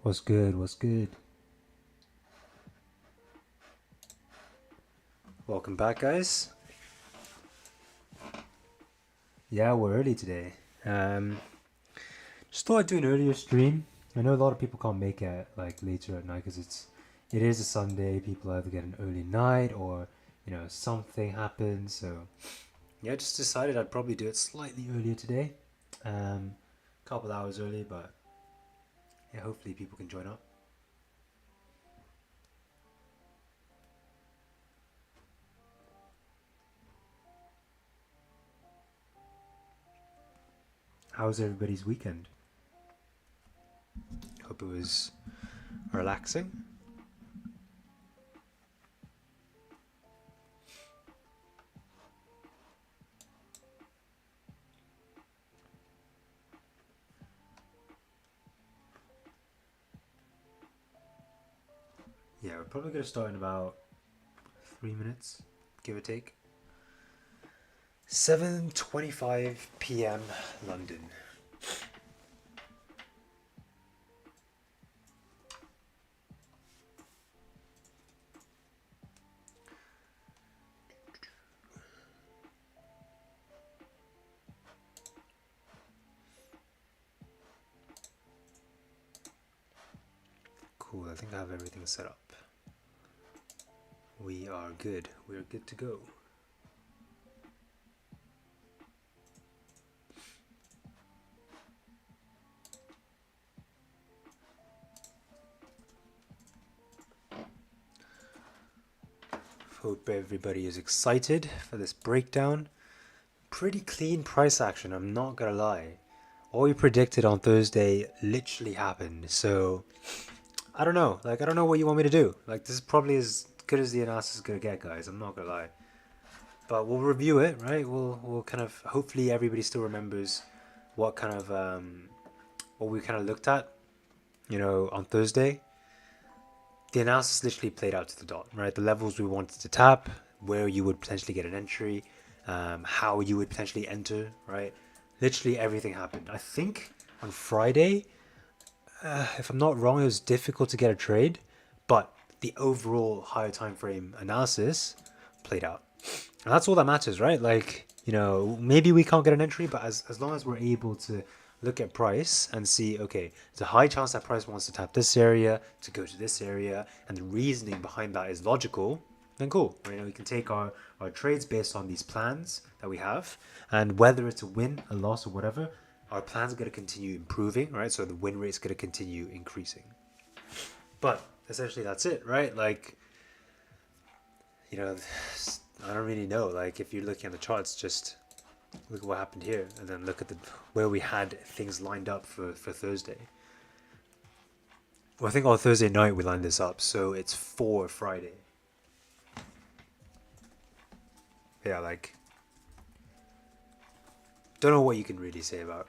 What's good? What's good? Welcome back, guys. Yeah, we're early today. Just thought I'd do an earlier stream. I know a lot of people can't make it like later at night because it is a Sunday. People either get an early night or something happens. So yeah, just decided I'd probably do it slightly earlier today. Couple hours early, but yeah, hopefully people can join up. How's everybody's weekend? Hope it was relaxing. Yeah, we're probably going to start in about 3 minutes, give or take. 7:25 p.m. London. Cool, I think I have everything set up. We are good. We're good to go. Hope everybody is excited for this breakdown. Pretty clean price action, I'm not gonna lie. All we predicted on Thursday literally happened, so I don't know. I don't know what you want me to do. This is probably as good as the analysis is gonna get, guys. I'm not gonna lie. But we'll review it, right? We'll kind of, hopefully everybody still remembers what kind of what we kind of looked at, on Thursday. The analysis literally played out to the dot, right? The levels we wanted to tap, where you would potentially get an entry, how you would potentially enter, right? Literally everything happened. I think on Friday, if I'm not wrong, it was difficult to get a trade, but the overall higher time frame analysis played out. And that's all that matters, right? Maybe we can't get an entry, but as long as we're able to look at price and see, okay, there's a high chance that price wants to tap this area to go to this area, and the reasoning behind that is logical, then cool. We can take our trades based on these plans that we have, and whether it's a win, a loss, or whatever, our plans are going to continue improving, right? So the win rate is going to continue increasing. But essentially that's it, right? I don't really know. If you're looking at the charts, just look at what happened here, and then look at where we had things lined up for Thursday. Well, I think on Thursday night we lined this up, so it's for Friday. Yeah, don't know what you can really say about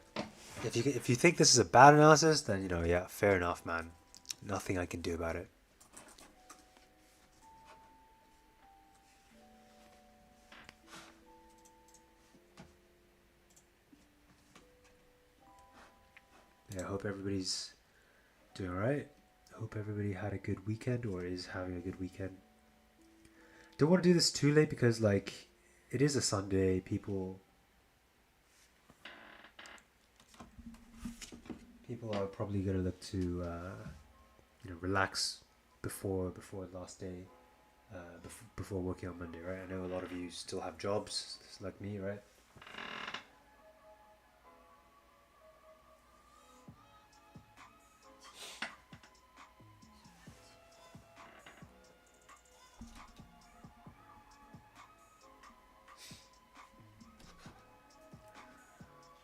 it. If you think this is a bad analysis, then yeah, fair enough, man. Nothing I can do about it. Yeah, I hope everybody's doing alright. Hope everybody had a good weekend or is having a good weekend. Don't want to do this too late because it is a Sunday. People are probably gonna look to relax before the last day, before working on Monday, right? I know a lot of you still have jobs, like me, right?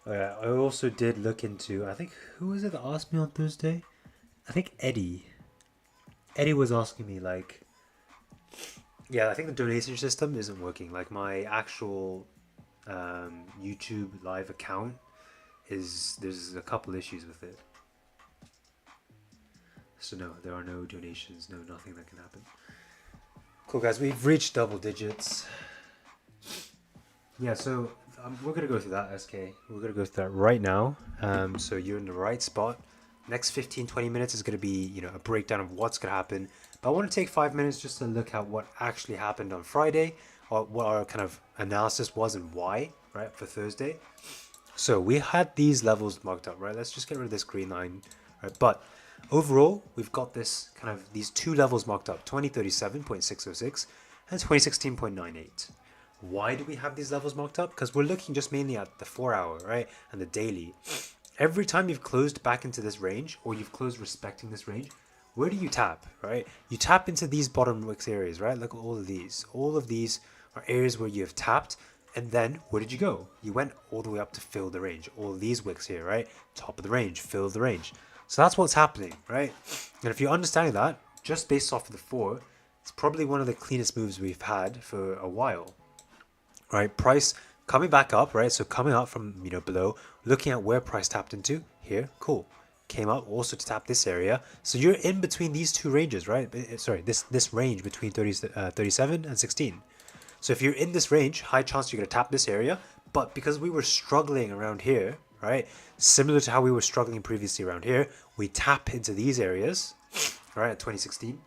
Oh, yeah, I also did look into, I think, who was it that asked me on Thursday? I think Eddie. Eddie was asking me, yeah, I think the donation system isn't working. My actual YouTube live account there's a couple issues with it. So no, there are no donations, nothing that can happen. Cool, guys, we've reached double digits. Yeah, so we're gonna go through that, SK. We're gonna go through that right now. So you're in the right spot. Next 15-20 minutes is going to be, you know, a breakdown of what's going to happen. But I want to take 5 minutes just to look at what actually happened on Friday, or what our kind of analysis was and why, right, for Thursday. So we had these levels marked up, right? Let's just get rid of this green line, right? But overall, we've got this kind of these two levels marked up, 2037.606 and 2016.98. Why do we have these levels marked up? Because we're looking just mainly at the 4 hour, right? And the daily. Every time you've closed back into this range, or you've closed respecting this range, where do you tap, right? You tap into these bottom wicks areas, right? Look at all of these. All of these are areas where you have tapped. And then where did you go? You went all the way up to fill the range. All of these wicks here, right? Top of the range, fill the range. So that's what's happening, right? And if you're understanding that, just based off of the 4, it's probably one of the cleanest moves we've had for a while, right? Price coming back up, right? So coming up from, you know, below, looking at where price tapped into here, cool. Came up also to tap this area. So you're in between these two ranges, right? Sorry, this range between 37 and 16. So if you're in this range, high chance you're going to tap this area. But because we were struggling around here, right, similar to how we were struggling previously around here, we tap into these areas, right, at 2016.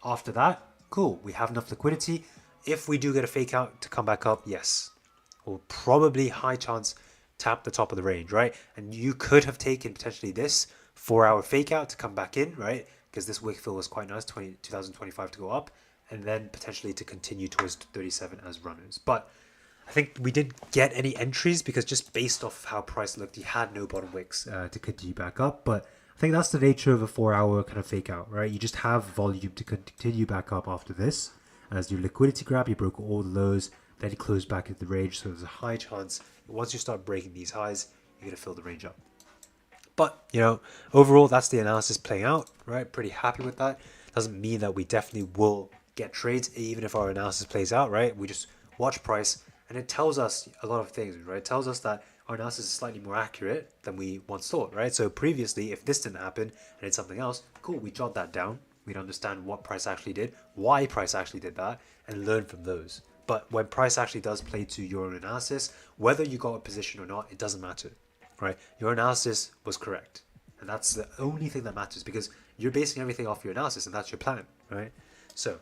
After that, cool, we have enough liquidity. If we do get a fake out to come back up, yes, we'll probably high chance tap the top of the range, right? And you could have taken potentially this 4 hour fake out to come back in, right? Because this wick fill was quite nice, 2025 to go up, and then potentially to continue towards 37 as runners. But I think we didn't get any entries because just based off how price looked, you had no bottom wicks to continue back up. But I think that's the nature of a 4 hour kind of fake out, right? You just have volume to continue back up after this. As your liquidity grab, you broke all the lows, then you close back into the range. So there's a high chance once you start breaking these highs, you're going to fill the range up. But, you know, overall, that's the analysis playing out, right? Pretty happy with that. Doesn't mean that we definitely will get trades, even if our analysis plays out, right? We just watch price, and it tells us a lot of things, right? It tells us that our analysis is slightly more accurate than we once thought, right? So previously, if this didn't happen and it's something else, cool, we jot that down. We'd understand what price actually did, why price actually did that, and learn from those. But when price actually does play to your own analysis, whether you got a position or not, it doesn't matter, right? Your analysis was correct. And that's the only thing that matters, because you're basing everything off your analysis, and that's your plan, right? So,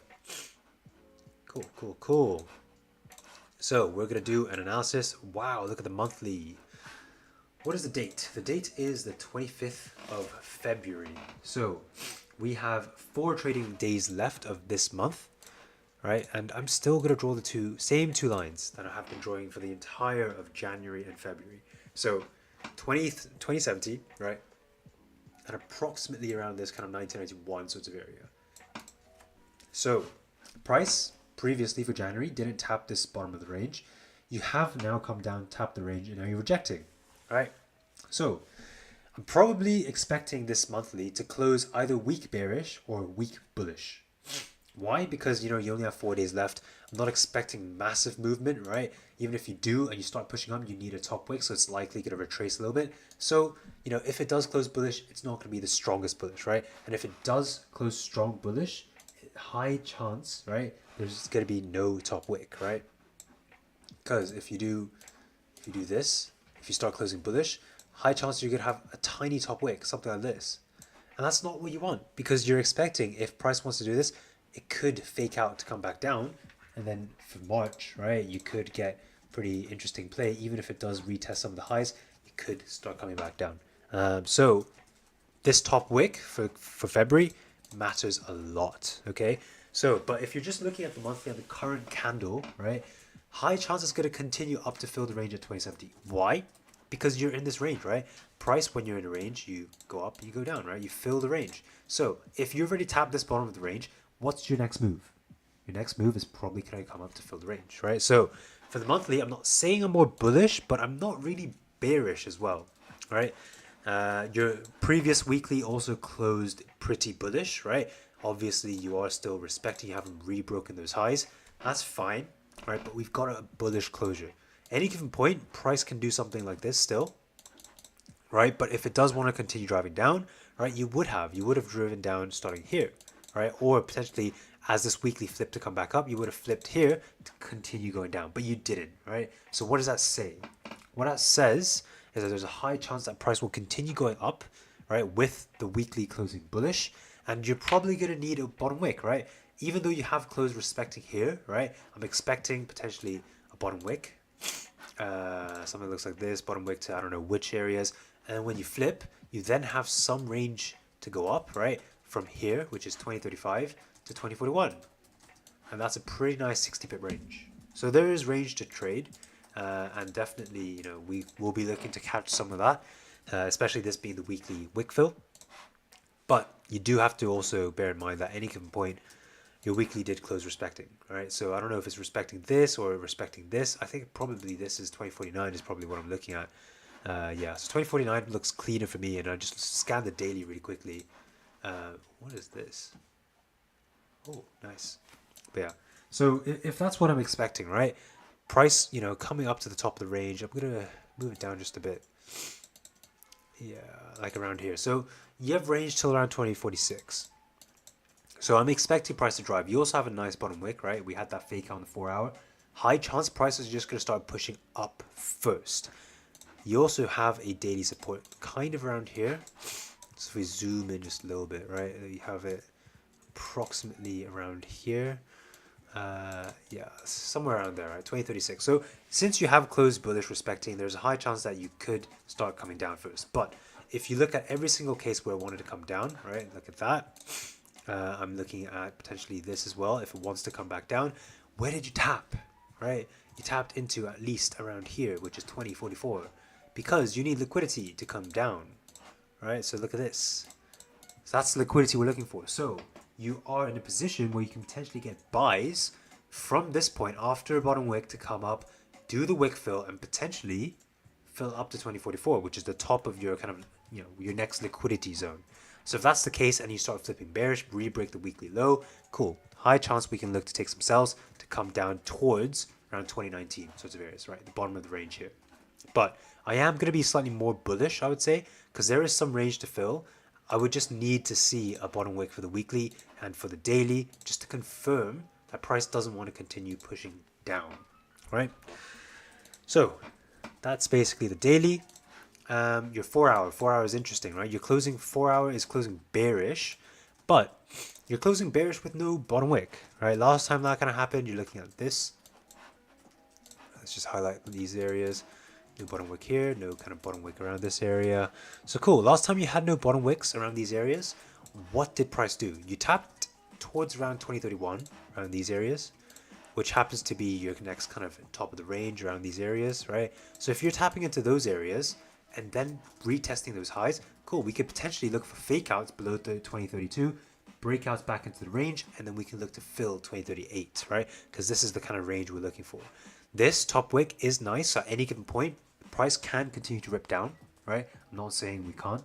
cool. So we're going to do an analysis. Wow, look at the monthly. What is the date? The date is the 25th of February. So we have 4 trading days left of this month, right? And I'm still going to draw the same two lines that I have been drawing for the entire of January and February. So 2070, right? And approximately around this kind of 1991 sorts of area. So price previously for January didn't tap this bottom of the range. You have now come down, tapped the range, and now you're rejecting, right? So I'm probably expecting this monthly to close either weak bearish or weak bullish. Why? Because, you know, you only have 4 days left. I'm not expecting massive movement, right? Even if you do and you start pushing up, you need a top wick, so it's likely going to retrace a little bit. So, you know, if it does close bullish, it's not going to be the strongest bullish, right? And if it does close strong bullish, high chance, right, there's going to be no top wick, right? Because if you do this, if you start closing bullish, high chance you're going to have a tiny top wick, something like this. And that's not what you want, because you're expecting, if price wants to do this, it could fake out to come back down, and then for March, right, you could get pretty interesting play. Even if it does retest some of the highs, it could start coming back down. So this top wick for February matters a lot, okay? So, but if you're just looking at the monthly and the current candle, right, high chance it's going to continue up to fill the range at 2070. Why? Because you're in this range, right? Price, when you're in a range, you go up, you go down, right? You fill the range. So if you've already tapped this bottom of the range, what's your next move? Your next move is probably going to come up to fill the range, right? So for the monthly, I'm not saying I'm more bullish, but I'm not really bearish as well, right? Your previous weekly also closed pretty bullish, right? Obviously, you are still respecting, you haven't rebroken those highs. That's fine, right? But we've got a bullish closure. Any given point, price can do something like this still, right? But if it does want to continue driving down, right, you would have driven down starting here, right? Or potentially as this weekly flipped to come back up, you would have flipped here to continue going down, but you didn't, right? So what does that say? What that says is that there's a high chance that price will continue going up, right, with the weekly closing bullish, and you're probably going to need a bottom wick, right? Even though you have closed respecting here, right, I'm expecting potentially a bottom wick, something that looks like this, bottom wick to I don't know which areas, and when you flip, you then have some range to go up, right, from here, which is 2035 to 2041, and that's a pretty nice 60 pip range. So there is range to trade, and definitely, you know, we will be looking to catch some of that, especially this being the weekly wick fill. But you do have to also bear in mind that any given point, your weekly did close respecting, right? So I don't know if it's respecting this or respecting this. I think probably this is 2049 is probably what I'm looking at. Yeah, so 2049 looks cleaner for me, and I just scanned the daily really quickly. What is this? Oh, nice. But yeah, so if that's what I'm expecting, right? Price, you know, coming up to the top of the range. I'm gonna move it down just a bit. Yeah, like around here. So you have range till around 2046. So I'm expecting price to drive. You also have a nice bottom wick, right? We had that fake out on the 4 hour. High chance price is just going to start pushing up first. You also have a daily support kind of around here. So if we zoom in just a little bit, right? You have it approximately around here. Yeah, somewhere around there, right? 2036. So since you have closed bullish respecting, there's a high chance that you could start coming down first. But if you look at every single case where it wanted to come down, right? Look at that. I'm looking at potentially this as well. If it wants to come back down, where did you tap, right? You tapped into at least around here, which is 2044, because you need liquidity to come down, right? So look at this. So that's the liquidity we're looking for. So you are in a position where you can potentially get buys from this point after a bottom wick to come up, do the wick fill, and potentially fill up to 2044, which is the top of your kind of, you know, your next liquidity zone. So if that's the case and you start flipping bearish, re-break the weekly low, cool. High chance we can look to take some sells to come down towards around 2019 sorts of areas, right? The bottom of the range here. But I am going to be slightly more bullish, I would say, because there is some range to fill. I would just need to see a bottom wick for the weekly and for the daily just to confirm that price doesn't want to continue pushing down, right? So that's basically the daily. Your 4 hour. 4 hour is interesting, right? Your closing 4 hour is closing bearish, but you're closing bearish with no bottom wick, right? Last time that kind of happened, you're looking at this. Let's just highlight these areas. No bottom wick here, no kind of bottom wick around this area. So cool. Last time you had no bottom wicks around these areas, what did price do? You tapped towards around 2031 around these areas, which happens to be your next kind of top of the range around these areas, right? So if you're tapping into those areas and then retesting those highs, cool, we could potentially look for fake outs below the 2032, breakouts back into the range, and then we can look to fill 2038, right? Because this is the kind of range we're looking for. This top wick is nice, so at any given point, price can continue to rip down, right? I'm not saying we can't,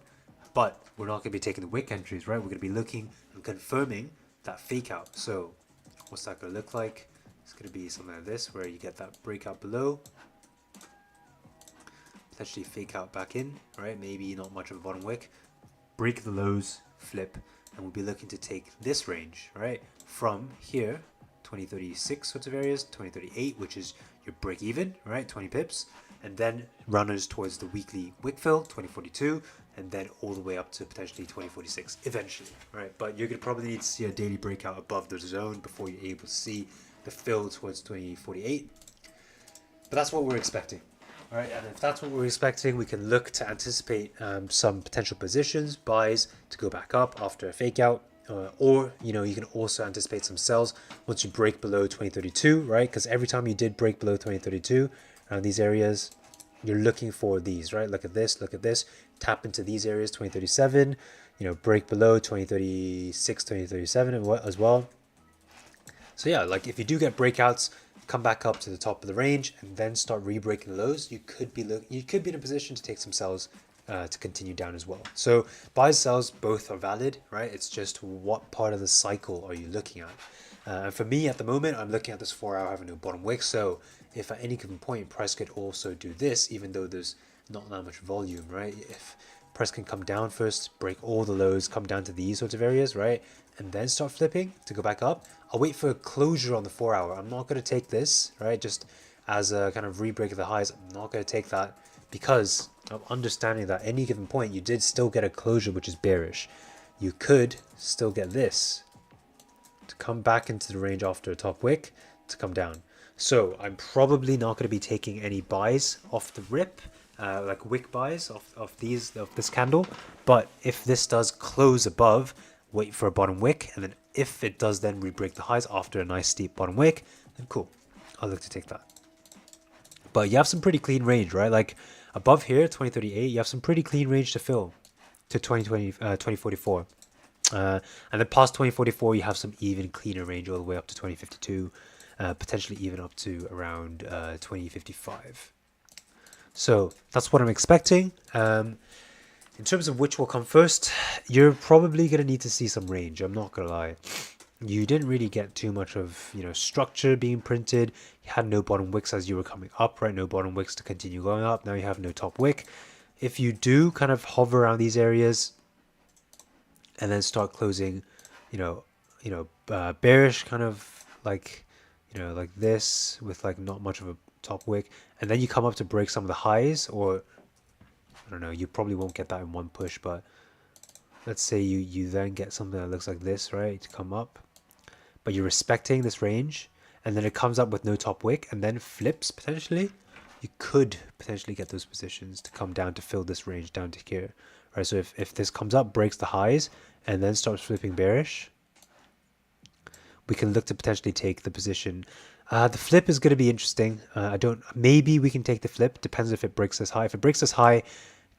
but we're not going to be taking the wick entries, right? We're going to be looking and confirming that fake out. So what's that going to look like? It's going to be something like this, where you get that breakout below, potentially fake out back in, right? Maybe not much of a bottom wick, break the lows, flip, and we'll be looking to take this range, right? From here, 2036 sorts of areas, 2038, which is your break even, right? 20 pips, and then runners towards the weekly wick fill, 2042, and then all the way up to potentially 2046 eventually, right? But you're going to probably need to see a daily breakout above the zone before you're able to see the fill towards 2048. But that's what we're expecting. All right, and if that's what we're expecting, we can look to anticipate some potential positions, buys to go back up after a fake out, or you know, you can also anticipate some sells once you break below 2032, right? Because every time you did break below 2032 around these areas, you're looking for these, right? Look at this, tap into these areas, 2037, you know, break below 2036, 2037 as well. So yeah, like if you do get breakouts, come back up to the top of the range and then start re-breaking the lows, you could be in a position to take some sells to continue down as well. So buys, sells, both are valid, right? It's just what part of the cycle are you looking at? And for me at the moment, I'm looking at this 4 hour having no bottom wick. So if at any given point price could also do this, even though there's not that much volume, right? If price can come down first, break all the lows, come down to these sorts of areas, right? And then start flipping to go back up. I'll wait for a closure on the 4 hour. I'm not going to take this, right? Just as a kind of re-break of the highs, I'm not going to take that because of understanding that any given point you did still get a closure which is bearish. You could still get this to come back into the range after a top wick to come down. So I'm probably not going to be taking any buys off the rip, like wick buys of this candle. But if this does close above, wait for a bottom wick, and then if it does then re-break the highs after a nice steep bottom wick, then cool, I'll look to take that. But you have some pretty clean range, right? Like above here, 2038, you have some pretty clean range to fill to 2044. And then past 2044, you have some even cleaner range all the way up to 2052, potentially even up to around 2055. So that's what I'm expecting. In terms of which will come first, you're probably going to need to see some range. I'm not going to lie. You didn't really get too much of, structure being printed. You had no bottom wicks as you were coming up, right? No bottom wicks to continue going up. Now you have no top wick. If you do kind of hover around these areas and then start closing, bearish kind of like, like this with like not much of a top wick, and then you come up to break some of the highs, or I don't know, you probably won't get that in one push, but let's say you then get something that looks like this, right, to come up, but you're respecting this range, and then it comes up with no top wick and then flips potentially, you could potentially get those positions to come down to fill this range down to here, right? So if this comes up, breaks the highs, and then starts flipping bearish, we can look to potentially take the position. The flip is going to be interesting. Maybe we can take the flip. Depends if it breaks this high. If it breaks this high,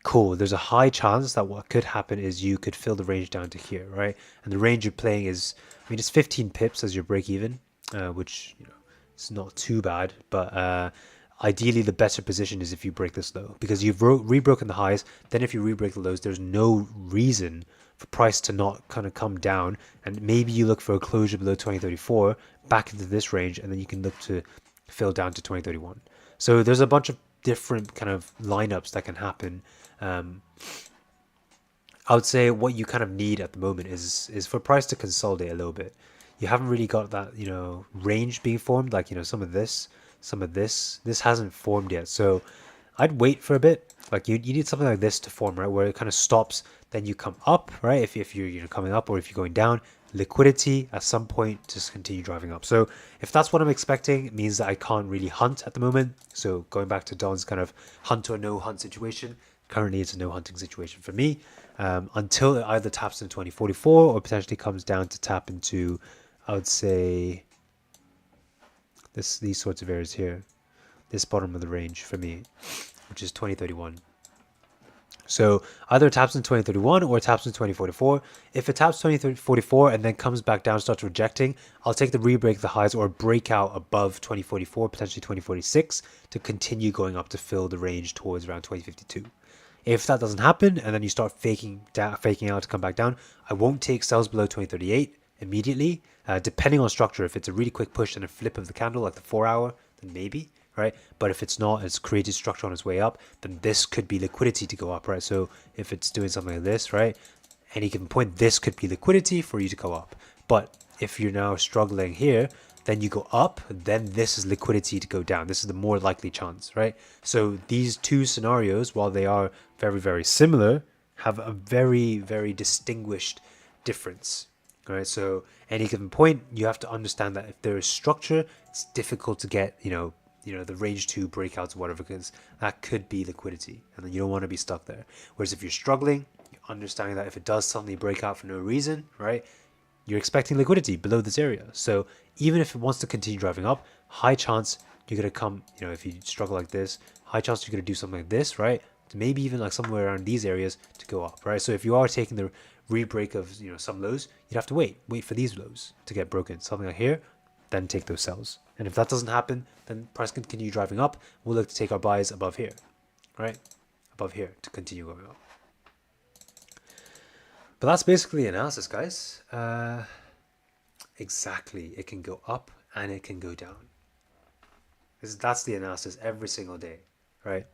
cool. There's a high chance that what could happen is you could fill the range down to here, right? And the range you're playing is, it's 15 pips as your break even, which, it's not too bad. But ideally, the better position is if you break this low, because you've rebroken the highs. Then if you re-break the lows, there's no reason for price to not kind of come down, and maybe you look for a closure below 2034 back into this range, and then you can look to fill down to 2031. So there's a bunch of different kind of lineups that can happen. I would say what you kind of need at the moment is for price to consolidate a little bit. You haven't really got that range being formed, like some of this hasn't formed yet. So I'd wait for a bit. Like you need something like this to form, right, where it kind of stops, then you come up, right? If you're coming up, or if you're going down, liquidity at some point just continue driving up. So if that's what I'm expecting, it means that I can't really hunt at the moment. So going back to Don's kind of hunt or no hunt situation, currently it's a no hunting situation for me, until it either taps into 2044 or potentially comes down to tap into, I would say, these sorts of areas here, this bottom of the range for me, which is 2031. So either it taps in 2031 or it taps in 2044. If it taps 2044 and then comes back down, starts rejecting, I'll take the re-break the highs or breakout above 2044, potentially 2046, to continue going up to fill the range towards around 2052. If that doesn't happen and then you start faking out to come back down, I won't take sells below 2038 immediately. Depending on structure, if it's a really quick push and a flip of the candle like the 4 hour, then maybe, right? But if it's not, it's created structure on its way up, then this could be liquidity to go up, right? So if it's doing something like this, right, any given point, this could be liquidity for you to go up. But if you're now struggling here, then you go up, then this is liquidity to go down. This is the more likely chance, right? So these two scenarios, while they are very, very similar, have a very, very distinguished difference, right? So any given point, you have to understand that if there is structure, it's difficult to get, the range 2 breakouts or whatever, because that could be liquidity, and then you don't want to be stuck there. Whereas if you're struggling, you're understanding that if it does suddenly break out for no reason, right, you're expecting liquidity below this area. So even if it wants to continue driving up, high chance you're going to come, if you struggle like this, high chance you're going to do something like this, right, to maybe even like somewhere around these areas to go up, right? So if you are taking the re-break of some lows, you'd have to wait for these lows to get broken, something like here, then take those sells. And if that doesn't happen, then price can continue driving up. We'll look to take our buys above here, right, above here to continue going up. But that's basically analysis, guys. Exactly, it can go up and it can go down. That's the analysis every single day, right?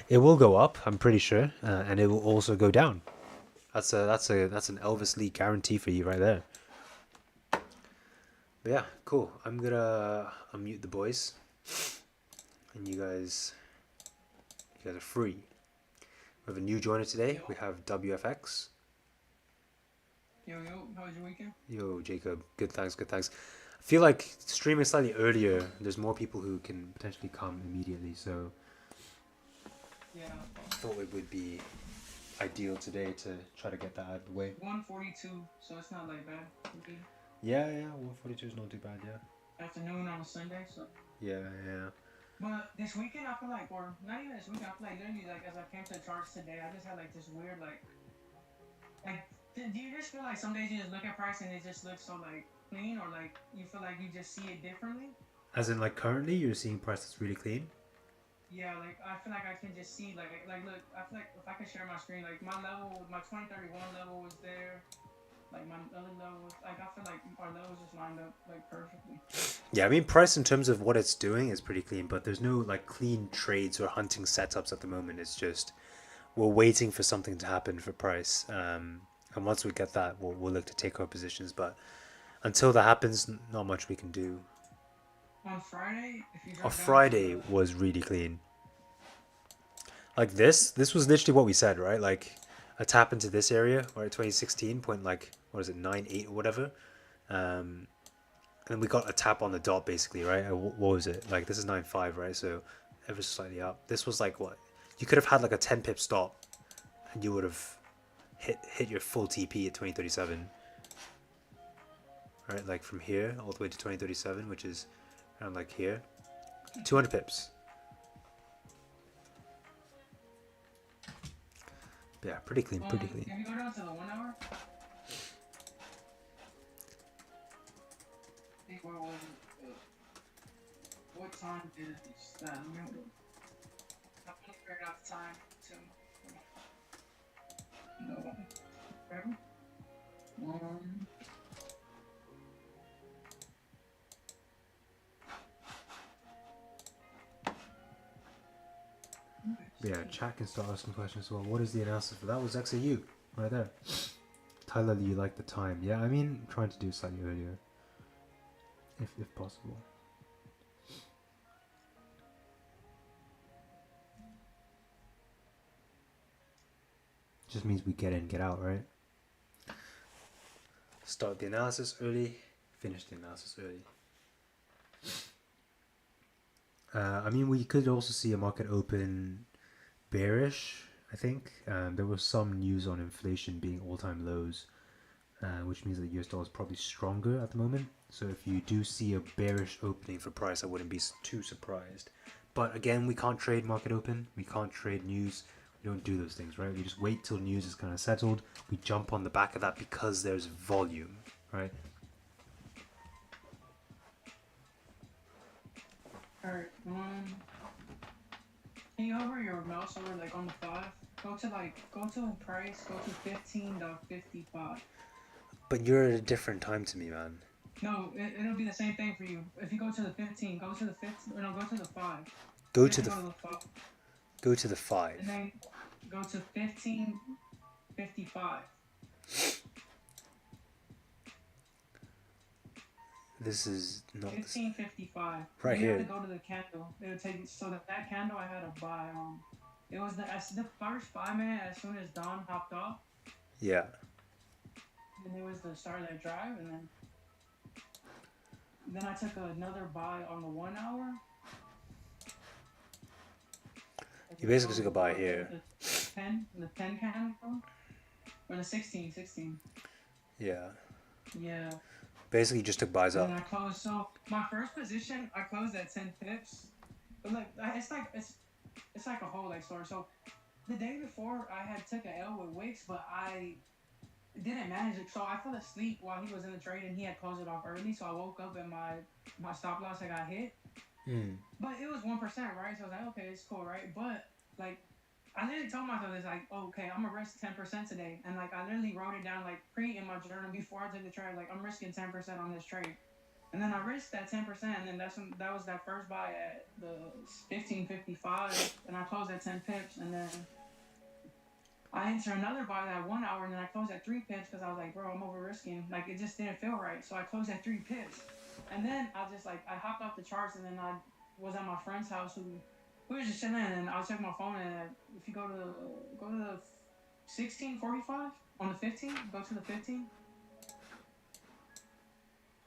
It will go up, I'm pretty sure, and it will also go down. That's an Elvis Lee guarantee for you right there. But yeah, cool. I'm gonna unmute the boys, and you guys You guys are free. We have a new joiner today. Yo. We have WFX. Yo, how was your weekend? Yo, Jacob. Good, thanks, good, thanks. I feel like streaming slightly earlier, there's more people who can potentially come immediately, so Yeah. I thought it would be ideal today to try to get that out of the way. 1:42, so it's not like bad. Okay. Yeah, 142 is not too bad, yeah. Afternoon on a Sunday, so. Yeah. But this weekend, I feel like, or not even this weekend, I feel like literally, like, as I came to the charts today, I just had, like, this weird, like, do you just feel like some days you just look at price and it just looks so, like, clean, or, like, you feel like you just see it differently? As in, like, currently you're seeing price that's really clean? Yeah, like, I feel like I can just see, like, look, I feel like if I could share my screen, like, my level, my 2031 level was there. Like, my other levels, like, I feel like our levels just lined up, like, perfectly. Yeah, I mean, price in terms of what it's doing is pretty clean, but there's no, like, clean trades or hunting setups at the moment. It's just, we're waiting for something to happen for price. And once we get that, we'll look to take our positions. But until that happens, not much we can do. On Friday, if you Our drop down to Friday was really clean. Like this was literally what we said, right? Like a tap into this area, right? 2016 point, like, what is it, 98 or whatever. And we got a tap on the dot basically, right? What was it? Like this is 9.5, right? So ever so slightly up. This was like what? You could have had like a 10 pip stop and you would have hit your full TP at 2037. Right? Like from here all the way to 2037, which is around like here. 200 pips. Yeah, pretty clean, pretty clean. Can we go down to the 1 hour? I think where was it? What time is that? I'm gonna figure out the time too. No. Whatever. Yeah, chat can start asking questions as well. What is the analysis for that? Was XAU right there. Tyler, you like the time? Yeah, I mean, trying to do slightly earlier, if possible. Just means we get in, get out, right? Start the analysis early, finish the analysis early. I mean, we could also see a market open bearish, I think. There was some news on inflation being all-time lows, which means that the US dollar is probably stronger at the moment. So if you do see a bearish opening for price, I wouldn't be too surprised. But again, we can't trade market open. We can't trade news. We don't do those things, right? We just wait till news is kind of settled. We jump on the back of that because there's volume, right? Alright, can you hover your mouse over like on the 5? Go to price, go to 15.55. But you're at a different time to me, man. No, it'll be the same thing for you. If you go to the 15, go to the 15, or no, go to the 5. Go to the 5. Go to the 5. And then go to 15.55. This is not 15.55. Right you here. have to go to the candle. It would take so that candle I had to buy on. It was the first 5 minute as soon as Don hopped off. Yeah. And it was the start of that drive, and then I took another buy on the 1 hour. You basically took a buy here. The 10 candle, or the 16. Yeah. Yeah. Basically, just took buys up. And I closed. So my first position, I closed at 10 pips. But like, it's like a whole like story. So the day before, I had took an L with Wix, but I didn't manage it. So I fell asleep while he was in the trade, and he had closed it off early. So I woke up and my stop loss I got hit. But it was 1%, right? So I was like, okay, it's cool, right? But like, I literally told myself this, like, oh, okay, I'm gonna risk 10% today, and like I literally wrote it down like in my journal before I took the trade, like I'm risking 10% on this trade, and then I risked that 10%, and then that was that first buy at the 15.55, and I closed at 10 pips, and then I entered another buy that 1 hour, and then I closed at 3 pips because I was like, bro, I'm over risking, like it just didn't feel right, so I closed at 3 pips, and then I hopped off the charts, and then I was at my friend's house who we were just chilling, and I was checking my phone, and if you go to the 16:45 on the 15, go to the 15,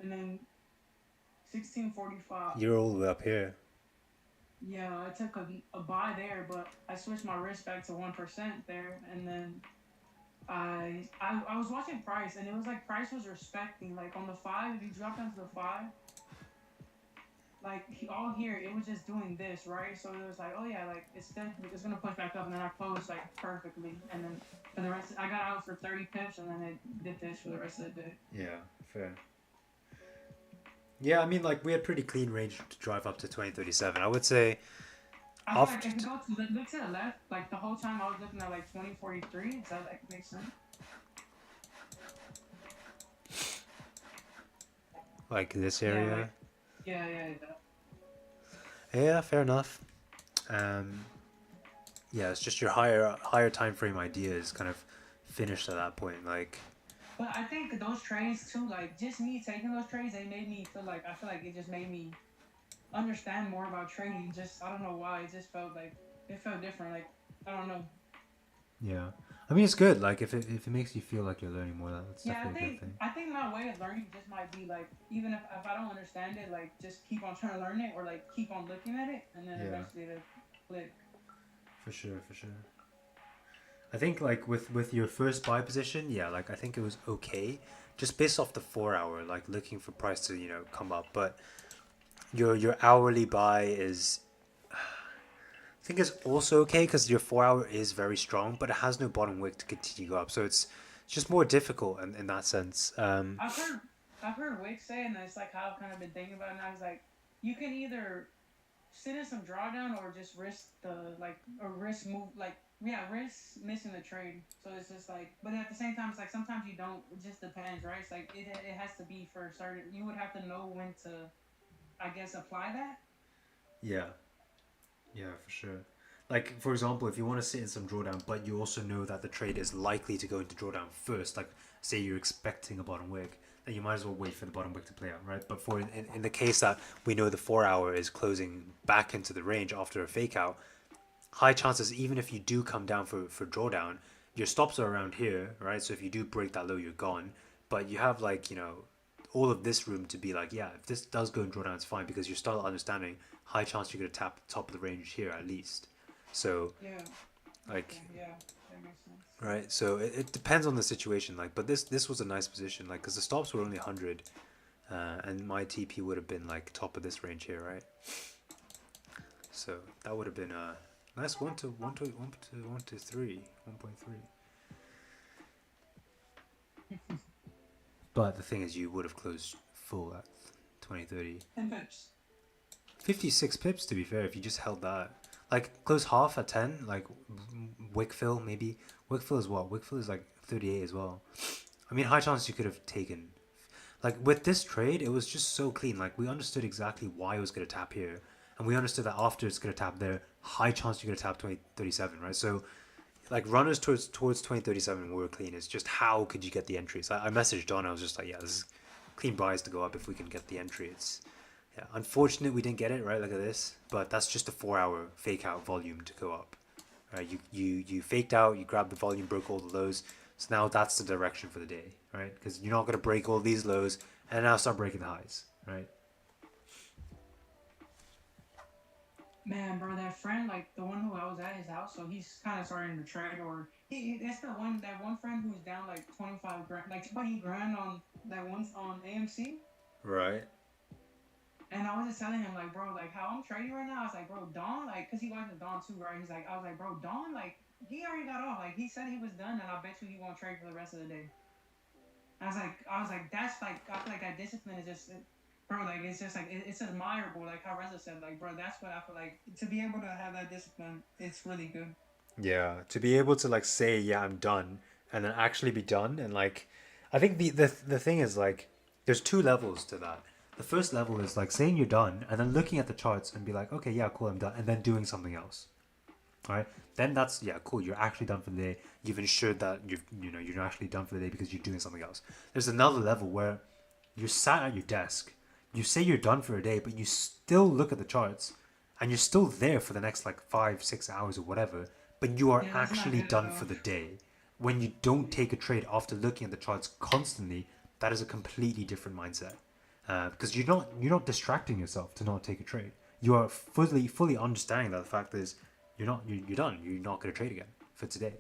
and then 16:45. You're all the way up here. Yeah, I took a buy there, but I switched my risk back to 1% there, and then I was watching price, and it was like price was respecting, like on the 5. If you drop down to the 5, like all here, it was just doing this, right? So it was like, oh yeah, like it's gonna push back up, and then I closed like perfectly, and then for the rest, I got out for 30 pips, and then it did this for the rest of the day. Yeah, fair. Yeah, I mean, like we had pretty clean range to drive up to 2037. I would say I feel like after if you go to look to the left, like the whole time I was looking at like 2043. Does that like make sense? like this Yeah, area. like yeah. Yeah, fair enough. Um, yeah, it's just your higher time frame ideas kind of finished at that point. Like, But I think those trades too, like just me taking those trades, they made me feel like I feel like it just made me understand more about trading. Just I don't know why, it just felt like it felt different. Like I don't know. yeah, I mean it's good. Like if it makes you feel like you're learning more, that's Yeah, definitely a good thing. I think my way of learning just might be like even if I don't understand it, like just keep on trying to learn it or like keep on looking at it and then Yeah, eventually it'll click. for sure, for sure. I think like with your first buy position, yeah, like I think it was okay, just based off the 4 hour, like looking for price to come up. But your hourly buy is, I think, is also okay because your 4 hour is very strong, but it has no bottom wick to continue to go up, so it's just more difficult in that sense. I've heard I've heard Wick say, and it's like how I've kind of been thinking about it. And I was like, you can either sit in some drawdown or just risk the like or risk move like yeah risk missing the trade. So it's just like, but at the same time, it's like sometimes you don't. It just depends, right? It's like it has to be for certain. You would have to know when to, I guess, apply that. Yeah, yeah, for sure. Like for example, if you want to sit in some drawdown, but you also know that the trade is likely to go into drawdown first, like say you're expecting a bottom wick, then you might as well wait for the bottom wick to play out, right? But for in the case that we know the 4 hour is closing back into the range after a fake out, high chances even if you do come down for drawdown, your stops are around here, right? So if you do break that low, you're gone. But you have like all of this room to be like, yeah, if this does go in drawdown, it's fine because you're still understanding high chance you're gonna tap top of the range here at least. So Yeah. like, Okay. Yeah. That makes sense. right, so it depends on the situation, like, but this was a nice position, like, because the stops were only 100, and my TP would have been like top of this range here, right? So that would have been a nice 1 to 3 1.3. But the thing is, you would have closed full at 2030. 10 pips. 56 pips, to be fair, if you just held that. Like, close half at 10, like, Wickfill, maybe. Wickfill is what? Wickfill is like 38 as well. I mean, high chance you could have taken. Like, with this trade, it was just so clean. Like, we understood exactly why it was going to tap here. And we understood that after it's going to tap there, high chance you're going to tap 2037, right? So, like, runners towards 2037 were clean. It's just how could you get the entries? I messaged Don. I was just like, yeah, this is clean buys to go up if we can get the entry. It's yeah, unfortunate we didn't get it, right? Look at this, but that's just a 4 hour fake out volume to go up, right? You faked out, you grabbed the volume, broke all the lows, so now that's the direction for the day, right? Because you're not gonna break all these lows and now start breaking the highs, right? Man, bro, that friend, like the one who I was at his house, so he's kind of starting to trade, or that's the one that one friend who's down like 25 grand, like 20 grand on that once on AMC. Right. And I was just telling him, like, bro, like, how I'm trading right now, I was like, bro, Don, like, because he watches Don too, right? He's like, I was like, bro, Don, like, he already got off. Like, he said he was done, and I bet you he won't trade for the rest of the day. I was like, that's, like, I feel like that discipline is just, bro, like, it's just, like, it's admirable. Like, how Reza said, like, bro, that's what I feel like, to be able to have that discipline, it's really good. Yeah, to be able to like say, yeah, I'm done, and then actually be done, and like, I think the thing is like, there's two levels to that. The first level is like saying you're done, and then looking at the charts and be like, okay, yeah, cool, I'm done, and then doing something else. All right, then that's yeah, cool. You're actually done for the day. You've ensured that you're actually done for the day because you're doing something else. There's another level where you're sat at your desk, you say you're done for a day, but you still look at the charts and you're still there for the next like 5-6 hours or whatever, but you are Yeah, that's not actually good at done all. for the day. When you don't take a trade after looking at the charts constantly, that is a completely different mindset. Because you're not distracting yourself to not take a trade. You are fully understanding that the fact is you're done. You're not going to trade again for today.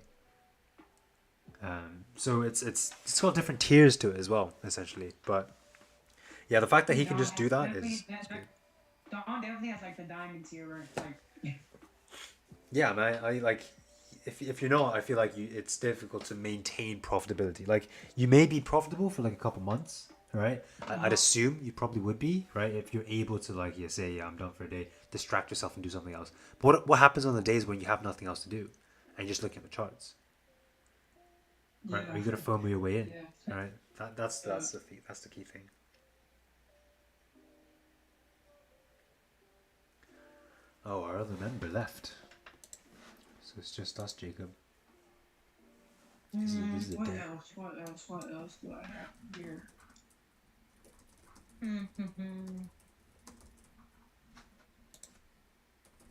So it's got different tiers to it as well, essentially. But yeah, the fact that he can Don just has do that definitely is good. Don definitely has like the diamond tier where it's like Yeah, man. I like if you're not, I feel like it's difficult to maintain profitability. Like you may be profitable for like a couple months, right? I'd uh-huh. assume you probably would be, right? If you're able to like say, yeah, I'm done for a day, distract yourself and do something else. But what happens on the days when you have nothing else to do and you're just looking at the charts, right? Are Yeah. you gonna FOMO your way in, Yeah. right? Yeah. That's the key thing. Oh, our other member left, so it's just us, Jacob. This is a What day. else? What else? What else do I have here?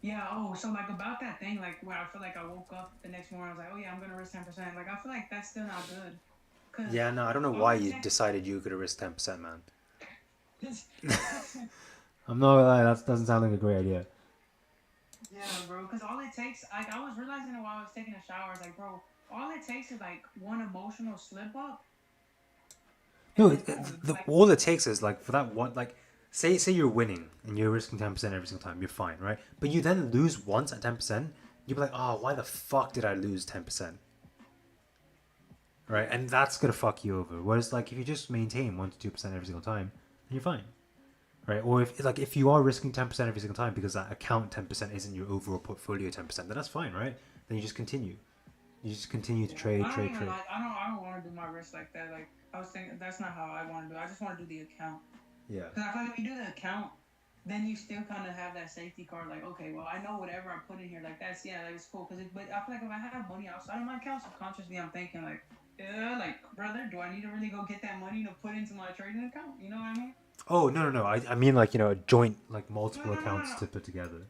Yeah, oh, so like about that thing, like where I feel like I woke up the next morning, I was like, oh yeah, I'm gonna risk 10%. Like I feel like that's still not good. Cause Yeah, no, I don't know all why it you takes decided you were gonna risk 10%, man. is I'm not gonna lie, that doesn't sound like a great idea. yeah, bro. Cause all it takes, like I was realizing it while I was taking a shower, I was like, bro, all it takes is like one emotional slip up, and No, then boom, like all it takes is like for that one, like say you're winning and you're risking 10% every single time, you're fine, right? But you then lose once at 10%, you'll be like, oh, why the fuck did I lose 10%, right? yeah, And that's gonna fuck you over. Whereas like if you just maintain 1 to 2% every single time, then you're fine, right? Or if you are risking 10% every single time because that account 10% isn't your overall portfolio 10%, then that's fine, right? Then you just continue. You just continue to yeah. trade, I don't trade, even trade. like, I don't want to do my risk like that. Like I was thinking, that's not how I want to do it. I just want to do the account. Yeah. Cause I feel like if you do the account, then you still kind of have that safety card. Like, okay, well, I know whatever I put in here, like that's yeah, like it's cool. But I feel like if I have money outside of my account, subconsciously I'm thinking like, yeah, like brother, do I need to really go get that money to put into my trading account? You know what I mean? Oh no no no! I mean like a joint like No, multiple no, no, no, accounts no. to put together.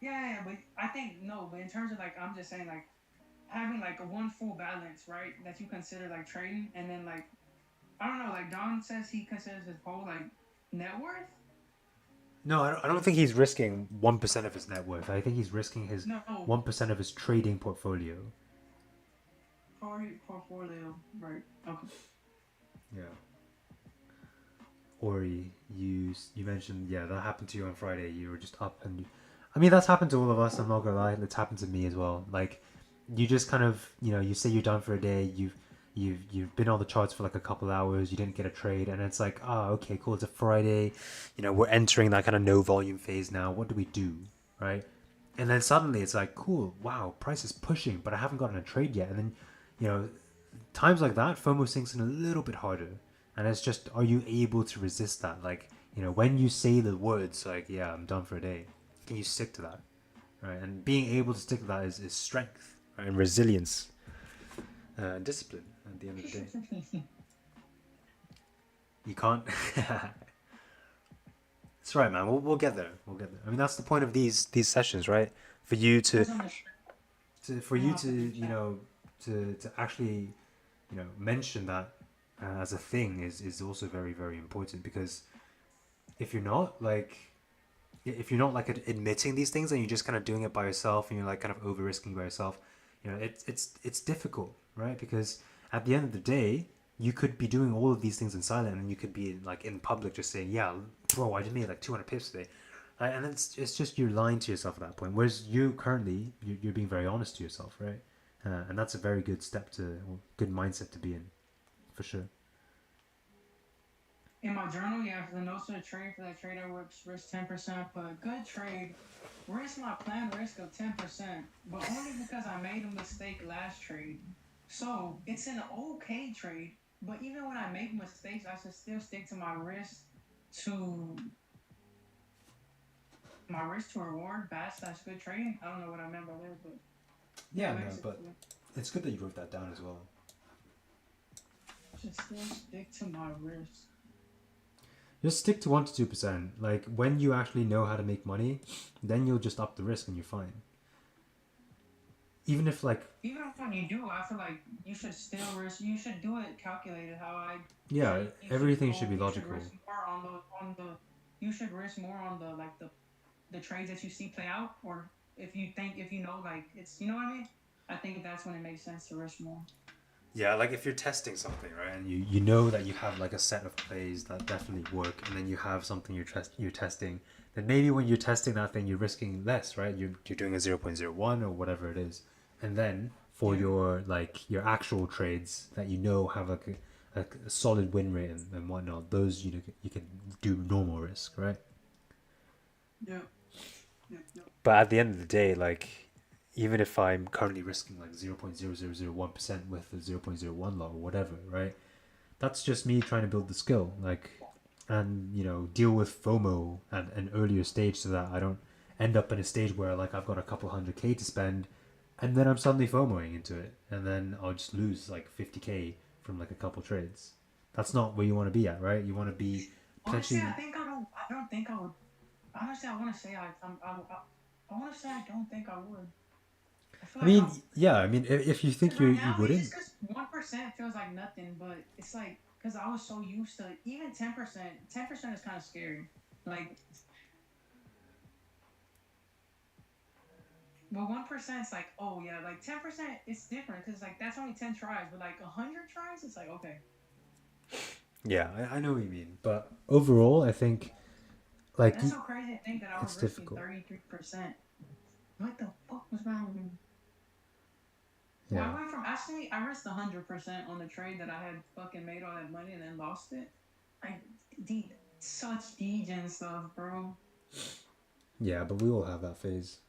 Yeah, but I think no. But in terms of like, I'm just saying like having like a one full balance, right? That you consider like trading, and then like I don't know, like Don says he considers his whole like net worth. No, I don't think he's risking 1% of his net worth. I think he's risking his No, 1% of his trading portfolio. portfolio, right? Okay. Yeah. Or you mentioned that happened to you on Friday. You were just up and I mean that's happened to all of us. I'm not gonna lie. It's happened to me as well. Like you just kind of you say you're done for a day. You've been on the charts for like a couple hours. You didn't get a trade, and it's like, oh, okay, cool. It's a Friday. We're entering that kind of no volume phase now. What do we do, right? And then suddenly it's like, cool, wow, price is pushing, but I haven't gotten a trade yet. And then, you know, times like that, FOMO sinks in a little bit harder. And it's just, are you able to resist that? Like, when you say the words, like, yeah, I'm done for a day, can you stick to that? Right? And being able to stick to that is strength, right? And resilience, and discipline at the end of the day. You can't. That's right, man. We'll get there. We'll get there. I mean, that's the point of these sessions, right? For you to, What's on the for I'm you gonna to put in chat. to actually mention that as a thing is also very very important because if you're not like admitting these things and you're just kind of doing it by yourself and you're like kind of over risking by yourself, it's difficult, right? Because at the end of the day, you could be doing all of these things in silent and you could be like in public just saying, yeah, bro, I just made like 200 pips today. And it's just you're lying to yourself at that point. Whereas you currently you're being very honest to yourself, right? And that's a very good good mindset to be in, for sure. In my journal, yeah, for the notes of the trade, for that trade I works risk 10%, but good trade, risk my planned risk of 10%, but only because I made a mistake last trade. So it's an okay trade, but even when I make mistakes, I should still stick to to my risk to reward bad slash good trading. I don't know what I meant by that, but yeah, Yeah, no, but basically, it's good that you wrote that down as well. I should still stick to my risk. Just stick to 1 to 2%. Like when you actually know how to make money, then you'll just up the risk and you're fine. Even if like Even when you do, I feel like you should still risk. You should do it calculated. How I yeah, say you should everything should go. be You should logical. risk more on the. You should risk more on the trades that you see play out, or if you know like it's you know what I mean. I think that's when it makes sense to risk more. Yeah, like if you're testing something, right, and you know that you have like a set of plays that definitely work, and then you have something you're testing, then maybe when you're testing that thing, you're risking less, right? You're doing a 0.01 or whatever it is, and then for Yeah. your like your actual trades that you know have like a solid win rate and whatnot, those you can do normal risk, right? Yeah. Yeah. Yeah. But at the end of the day, like even if I'm currently risking like 0.0001% with the 0.01 lot or whatever, right? That's just me trying to build the skill, like, and deal with FOMO at an earlier stage so that I don't end up in a stage where like I've got a couple 100K to spend, and then I'm suddenly FOMOing into it, and then I'll just lose like 50K from like a couple trades. That's not where you want to be at, right? You want to be Honestly, potentially. I don't think I would. Honestly, I want to say I want to say I don't think I would. I feel I like mean, I yeah. I mean, if you think because right you now it's wouldn't, just because 1% feels like nothing, but it's like because I was so used to even 10%. 10% is kind of scary. Like, but 1% is like oh yeah, like 10% it's different because like that's only 10 tries, but like 100 tries it's like okay. yeah, I know what you mean. But overall, I think like That's so crazy to think that I was it's risking difficult. 33%. What the fuck was wrong with me? Well, Yeah, I went from actually I risked 100% on the trade that I had fucking made all that money and then lost it. Like, such degen stuff, bro. yeah. But we all have that phase.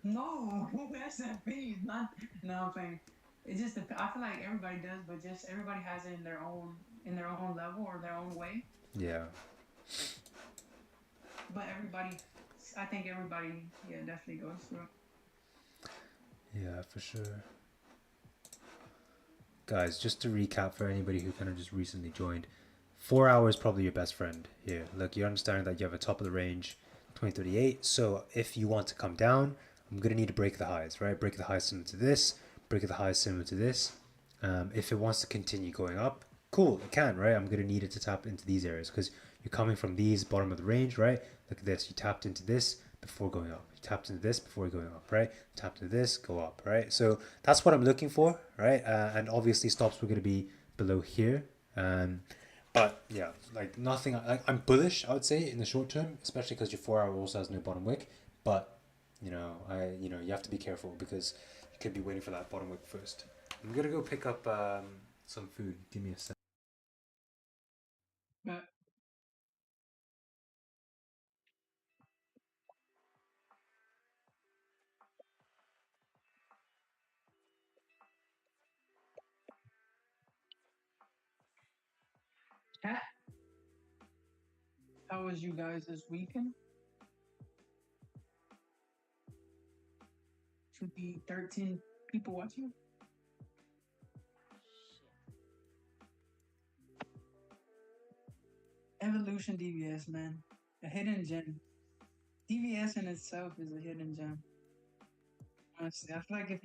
No, that's not me. Not no, I'm playing. It's just I feel like everybody does, but just everybody has it in their own level or their own way. Yeah, But everybody, I think everybody, yeah, definitely goes through it. yeah, for sure. Guys, just to recap for anybody who kind of just recently joined, 4 hours is probably your best friend here. Look, you understand that you have a top of the range 2038. So if you want to come down, I'm gonna need to break the highs, right? Break the highs similar to this, break the highs similar to this. If it wants to continue going up, cool, it can, right? I'm gonna need it to tap into these areas because you're coming from these bottom of the range, right? Look at this, you tapped into this before going up. You tapped into this before going up, right? Tap into this, go up, right? So that's what I'm looking for, right? And obviously stops were gonna be below here. But yeah, like nothing. I'm bullish, I would say, in the short term, especially because your 4 hour also has no bottom wick. But you have to be careful because you could be waiting for that bottom wick first. I'm gonna go pick up some food. Give me a sec. But chat, how was you guys this weekend? Should be 13 people watching. Evolution DVS, man, a hidden gem. DVS in itself is a hidden gem. Honestly, I feel like if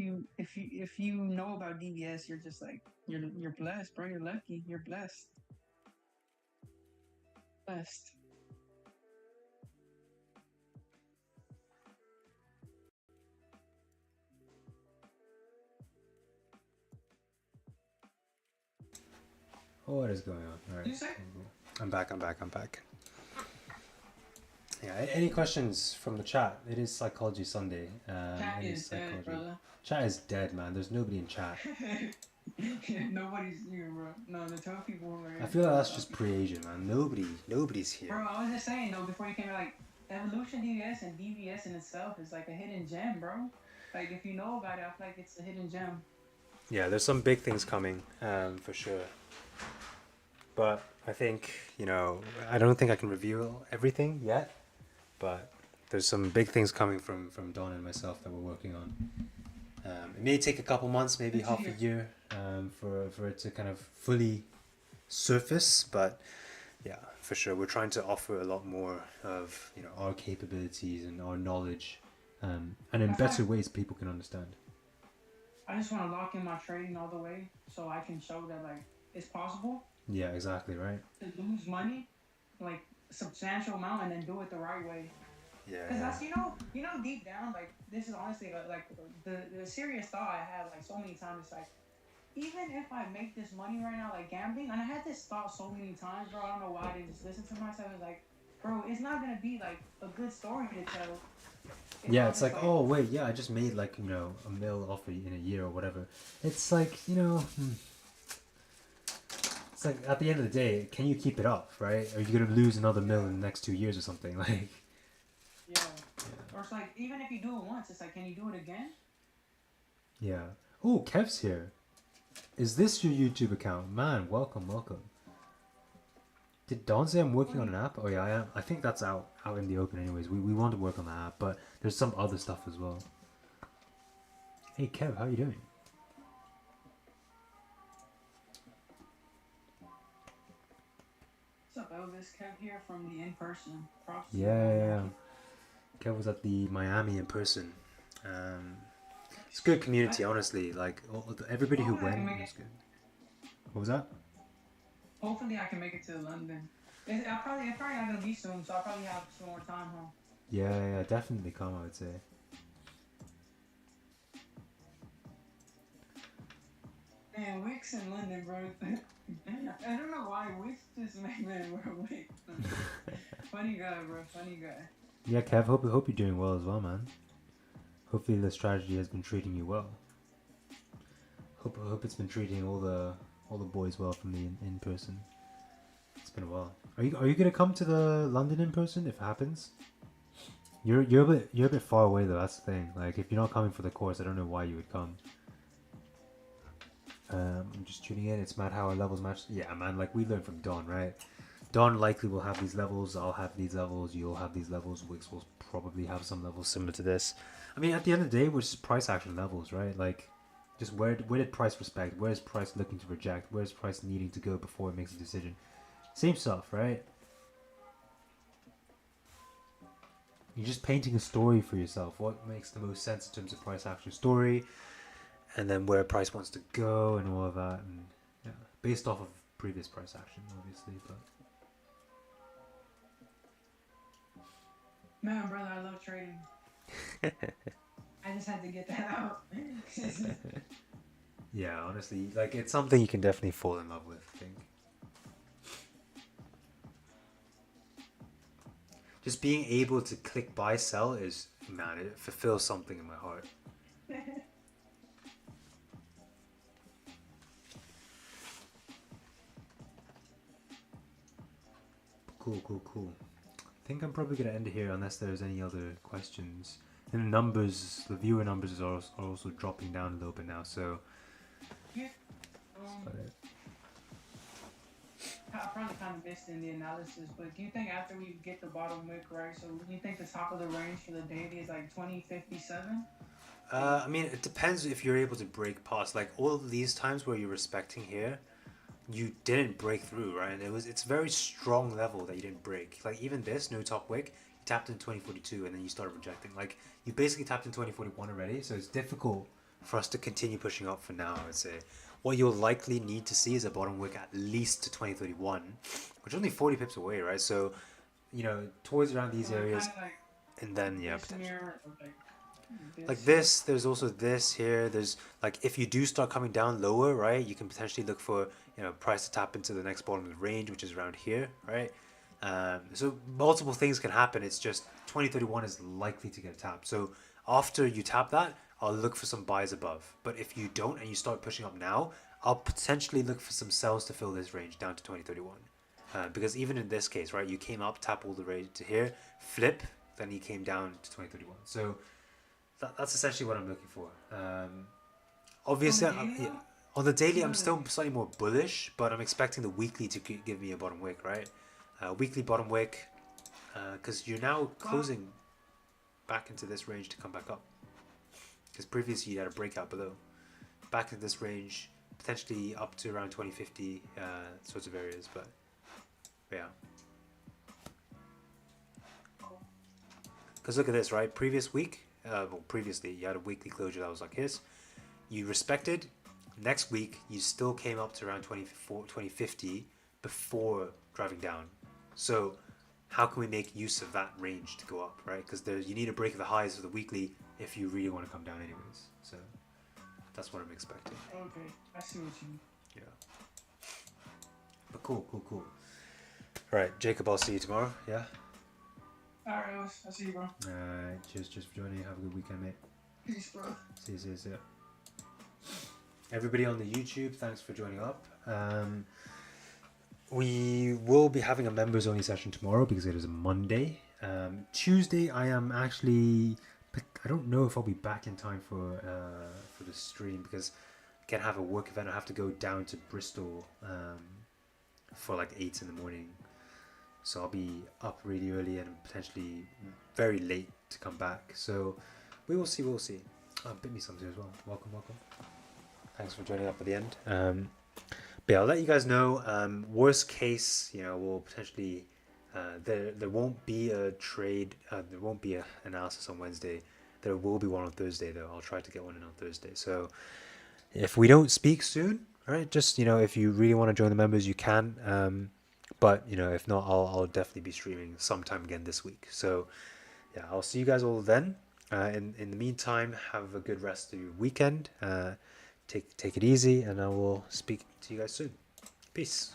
you know about DVS, you're just like you're blessed, bro. You're lucky. You're blessed. Blessed. Oh, what is going on? All right, You say? cool. I'm back. I'm back. I'm back. Yeah. Any questions from the chat? It is Psychology Sunday. Chat It is is dead, psychology. brother. Chat is dead, man. There's nobody in chat. Nobody's here, bro. No, the 12 people who are I here feel like are that's just pre-Asian, man. Nobody's here. bro, I was just saying though, before you came, like Evolution DVS and DVS in itself is like a hidden gem, bro. Like if you know about it, I feel like it's a hidden gem. Yeah, there's some big things coming, for sure. But I think, I don't think I can reveal everything yet. But there's some big things coming from Don and myself that we're working on. It may take a couple months, maybe Good to half a hear. year, for it to kind of fully surface. But Yeah, for sure. We're trying to offer a lot more of our capabilities and our knowledge, and in I feel like better ways people can understand. I just want to lock in my trading all the way so I can show that like it's possible Yeah, exactly right. to lose money, like a substantial amount, and then do it the right way. Yeah, Cause yeah. that's deep down, like this is honestly like the serious thought I have like so many times. It's like even if I make this money right now, like gambling, and I had this thought so many times, bro. I don't know why I didn't just listen to myself. It's like, bro, it's not gonna be like a good story to tell if Yeah, I'm it's just like, like, oh wait, yeah, I just made like a mil off in a year or whatever. It's like it's like at the end of the day, can you keep it up, right? Are you gonna lose another mil yeah, in the next 2 years or something? Like, yeah, or it's like even if you do it once, it's like, can you do it again? yeah. Oh, Kev's here. Is this your YouTube account? Man, welcome, welcome. Did Don say I'm working What on do an you, app? Oh yeah, I am. I think that's out in the open anyways. We want to work on the app, but there's some other stuff as well. Hey Kev, how you doing? what's up, Elvis? Kev here from the in person. Props to you, Yeah, man. yeah, Y'all yeah. keep. Kev was at the Miami in person. Um, it's a Nice. good community, honestly. Like everybody who Hopefully I can went make it. was good. What was that? Hopefully I can make it to London. It's probably not gonna be soon, so I'll probably have some more time, huh? Yeah, yeah, definitely come. I would say. Man, Wix in London, bro. I don't know why Wix just made me wear Wix. Funny guy, bro. Funny guy. Yeah, Kev. Hope you're doing well as well, man. Hopefully the strategy has been treating you well. Hope it's been treating all the boys well from the in person. It's been a while. Are you gonna come to the London in person if it happens? You're a bit far away though. That's the thing. Like if you're not coming for the course, I don't know why you would come. I'm just tuning in. It's mad how our levels match. Yeah, man. Like we learned from Don, right? Don likely will have these levels. I'll have these levels. You'll have these levels. Wix will probably have some levels similar to this. I mean, at the end of the day, we're just price action levels, right? Like, just where did price respect? Where is price looking to reject? Where is price needing to go before it makes a decision? Same stuff, right? You're just painting a story for yourself. What makes the most sense in terms of price action story, and then where price wants to go, and all of that, and yeah, based off of previous price action, obviously, but. Man, brother, I love trading. I just had to get that out. Yeah, honestly, like it's something you can definitely fall in love with, I think. Just being able to click buy sell is, man, it fulfills something in my heart. Cool. I think I'm probably gonna end it here unless there's any other questions. And the viewer numbers are also dropping down a little bit now, so Yeah, that's about it. I probably kind of missed in the analysis, but do you think after we get the bottom wick right, so do you think the top of the range for the daily is like 2057? I mean, it depends if you're able to break past. Like all of these times where you're respecting here, you didn't break through, right? And it's very strong level that you didn't break. Like even this no top wick, you tapped in 2042 and then you started rejecting. Like you basically tapped in 2041 already, so it's difficult for us to continue pushing up for now. I would say what you'll likely need to see is a bottom wick at least to 2031, which is only 40 pips away, right? So towards around these So like areas, kind of like and then yeah, this potentially. mirror, or like Like this. this, there's also this here. There's like if you do start coming down lower, right, you can potentially look for price to tap into the next bottom of the range, which is around here, right? So multiple things can happen. It's just 2031 is likely to get tapped. So after you tap that, I'll look for some buys above. But if you don't and you start pushing up now, I'll potentially look for some sells to fill this range down to 2031. Because even in this case, right, you came up, tap all the way to here, flip, then you came down to 2031. So that's essentially what I'm looking for. On the Obviously, daily yeah, though? on the What daily, I'm about still slightly more bullish, but I'm expecting the weekly to give me a bottom wick, right? Weekly bottom wick, because you're now well, closing back into this range to come back up. Because previously you had a breakout below, back into this range, potentially up to around 2050 sorts of areas, but Yeah. Because look at this, right? Previous week, previously you had a weekly closure that was like this. You respected. Next week, you still came up to around 2050 before driving down. So how can we make use of that range to go up, right? Because you need a break of the highs of the weekly if you really want to come down anyways. So that's what I'm expecting. Okay, I see what you mean. Yeah. But cool. All right, Jacob, I'll see you tomorrow. Yeah. All right, I'll see you, bro. All right. Cheers for joining. Have a good weekend, mate. Peace, bro. See you. Everybody on the YouTube, thanks for joining up. We will be having a members only session tomorrow because it is a Monday. Tuesday, I don't know if I'll be back in time for the stream because I can't have a work event. I have to go down to Bristol for like 8 in the morning. So I'll be up really early and potentially very late to come back. So we will see. Bit me something as well. Welcome. Thanks for joining up at the end. But yeah, I'll let you guys know. Worst case, we'll potentially there won't be a trade. There won't be an analysis on Wednesday. There will be one on Thursday though. I'll try to get one in on Thursday. So if we don't speak soon, all right, just if you really want to join the members, you can. But if not, I'll definitely be streaming sometime again this week. So yeah, I'll see you guys all then. In the meantime, have a good rest of your weekend. Take it easy, and I will speak to you guys soon. Peace.